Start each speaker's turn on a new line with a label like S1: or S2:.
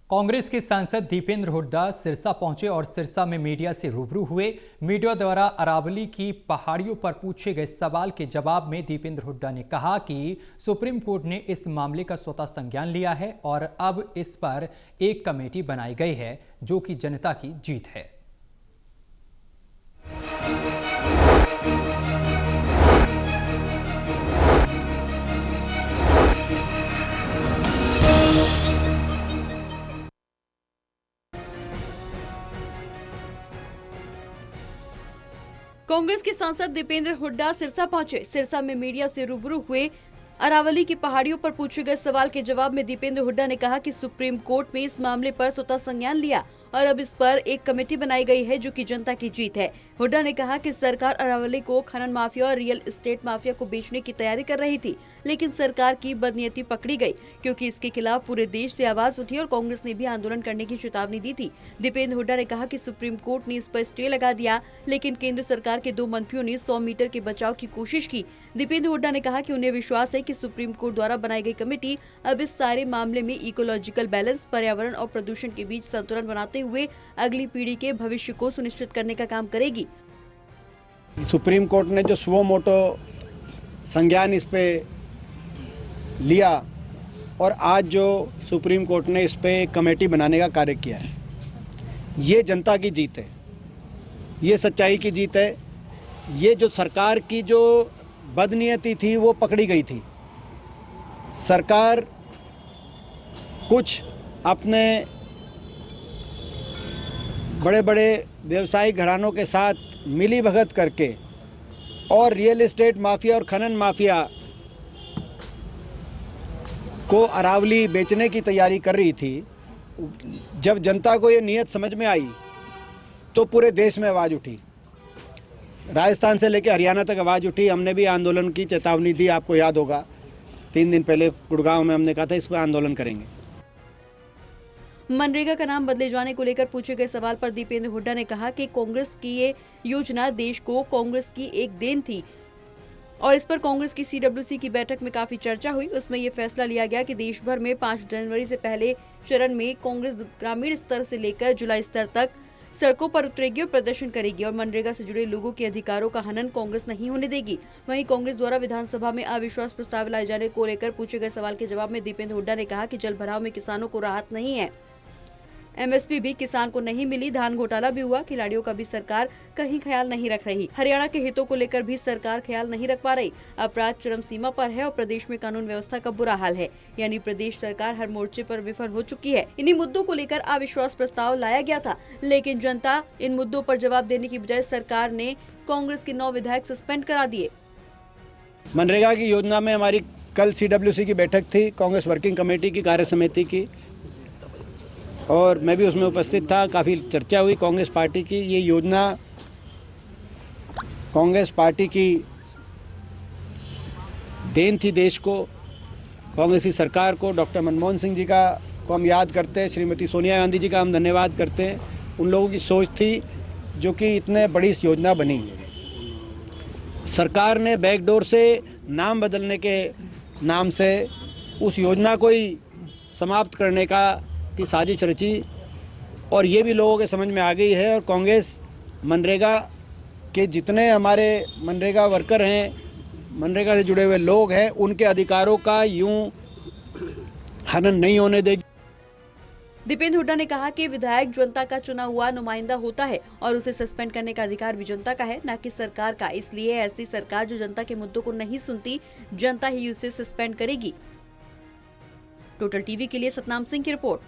S1: कांग्रेस के सांसद दीपेंद्र हुड्डा सिरसा पहुंचे और सिरसा में मीडिया से रूबरू हुए। मीडिया द्वारा अरावली की पहाड़ियों पर पूछे गए सवाल के जवाब में दीपेंद्र हुड्डा ने कहा कि सुप्रीम कोर्ट ने इस मामले का स्वतः संज्ञान लिया है और अब इस पर एक कमेटी बनाई गई है जो कि जनता की जीत है।
S2: कांग्रेस के सांसद दीपेंद्र हुड्डा सिरसा पहुंचे। सिरसा में मीडिया से रूबरू हुए। अरावली की पहाड़ियों पर पूछे गए सवाल के जवाब में दीपेंद्र हुड्डा ने कहा कि सुप्रीम कोर्ट में इस मामले पर स्वतः संज्ञान लिया और अब इस पर एक कमेटी बनाई गई है जो कि जनता की जीत है। हुड्डा ने कहा कि सरकार अरावली को खनन माफिया और रियल एस्टेट माफिया को बेचने की तैयारी कर रही थी, लेकिन सरकार की बदनीयती पकड़ी गई क्योंकि इसके खिलाफ पूरे देश से आवाज उठी और कांग्रेस ने भी आंदोलन करने की चेतावनी दी थी। दीपेंद्र हुड्डा ने कहा कि सुप्रीम कोर्ट ने इस पर स्टे लगा दिया, लेकिन केंद्र सरकार के 2 मंत्रियों ने 100 मीटर के बचाव की कोशिश की। दीपेंद्र हुड्डा ने कहा कि उन्हें विश्वास है कि सुप्रीम कोर्ट द्वारा बनाई गई कमेटी अब इस सारे मामले में इकोलॉजिकल बैलेंस, पर्यावरण और प्रदूषण के बीच संतुलन बनाते हुए अगली पीढ़ी के भविष्य को सुनिश्चित करने का काम करेगी।
S3: सुप्रीम कोर्ट ने जो सुओ मोटो संज्ञान इस पे लिया और आज जो सुप्रीम कोर्ट ने इस पे कमेटी बनाने का कार्य किया है, ये जनता की जीत है, ये सच्चाई की जीत है। ये जो सरकार की जो बदनीयती थी वो पकड़ी गई थी। सरकार कुछ अपने बड़े बड़े व्यवसायिक घरानों के साथ मिली भगत करके और रियल एस्टेट माफिया और खनन माफिया को अरावली बेचने की तैयारी कर रही थी। जब जनता को ये नीयत समझ में आई तो पूरे देश में आवाज़ उठी, राजस्थान से लेकर हरियाणा तक आवाज़ उठी। हमने भी आंदोलन की चेतावनी दी, आपको याद होगा 3 दिन पहले गुड़गांव में हमने कहा था इस पर आंदोलन करेंगे।
S2: मनरेगा का नाम बदले जाने को लेकर पूछे गए सवाल पर दीपेंद्र हुड्डा ने कहा कि कांग्रेस की ये योजना देश को कांग्रेस की एक देन थी और इस पर कांग्रेस की सीडब्ल्यूसी की बैठक में काफी चर्चा हुई। उसमें ये फैसला लिया गया कि देश भर में 5 जनवरी से पहले चरण में कांग्रेस ग्रामीण स्तर से लेकर जिला स्तर तक सड़कों पर उतरेगी और प्रदर्शन करेगी और मनरेगा से जुड़े लोगों के अधिकारों का हनन कांग्रेस नहीं होने देगी। वहीं कांग्रेस द्वारा विधानसभा में अविश्वास प्रस्ताव लाए जाने को लेकर पूछे गए सवाल के जवाब में दीपेंद्र हुड्डा ने कहा कि जल भराव में किसानों को राहत नहीं है, एमएसपी भी किसान को नहीं मिली, धान घोटाला भी हुआ, खिलाड़ियों का भी सरकार कहीं ख्याल नहीं रख रही, हरियाणा के हितों को लेकर भी सरकार ख्याल नहीं रख पा रही, अपराध चरम सीमा पर है और प्रदेश में कानून व्यवस्था का बुरा हाल है, यानी प्रदेश सरकार हर मोर्चे पर विफल हो चुकी है। इन्हीं मुद्दों को लेकर अविश्वास प्रस्ताव लाया गया था, लेकिन जनता इन मुद्दों पर जवाब देने की बजाय सरकार ने कांग्रेस के 9 विधायक सस्पेंड करा दिए।
S3: मनरेगा की योजना में हमारी कल सीडब्ल्यूसी की बैठक थी, कांग्रेस वर्किंग कमेटी की कार्य समिति की, और मैं भी उसमें उपस्थित था। काफ़ी चर्चा हुई कांग्रेस पार्टी की। ये योजना कांग्रेस पार्टी की देन थी देश को, कांग्रेस की सरकार को। डॉक्टर मनमोहन सिंह जी का को हम याद करते हैं, श्रीमती सोनिया गांधी जी का हम धन्यवाद करते हैं। उन लोगों की सोच थी जो कि इतने बड़ी योजना बनी। सरकार ने बैकडोर से नाम बदलने के नाम से उस योजना को ही समाप्त करने का की साजिश रची और ये भी लोगों के समझ में आ गई है। और कांग्रेस मनरेगा के जितने हमारे मनरेगा वर्कर हैं, मनरेगा से जुड़े हुए लोग हैं, उनके अधिकारों का यूं हनन नहीं होने देगी।
S2: दीपेंद्र हुड्डा ने कहा कि विधायक जनता का चुना हुआ नुमाइंदा होता है और उसे सस्पेंड करने का अधिकार भी जनता का है, न कि सरकार का। इसलिए ऐसी सरकार जो जनता के मुद्दों को नहीं सुनती, जनता ही उसे सस्पेंड करेगी। टोटल टीवी के लिए सतनाम सिंह की रिपोर्ट।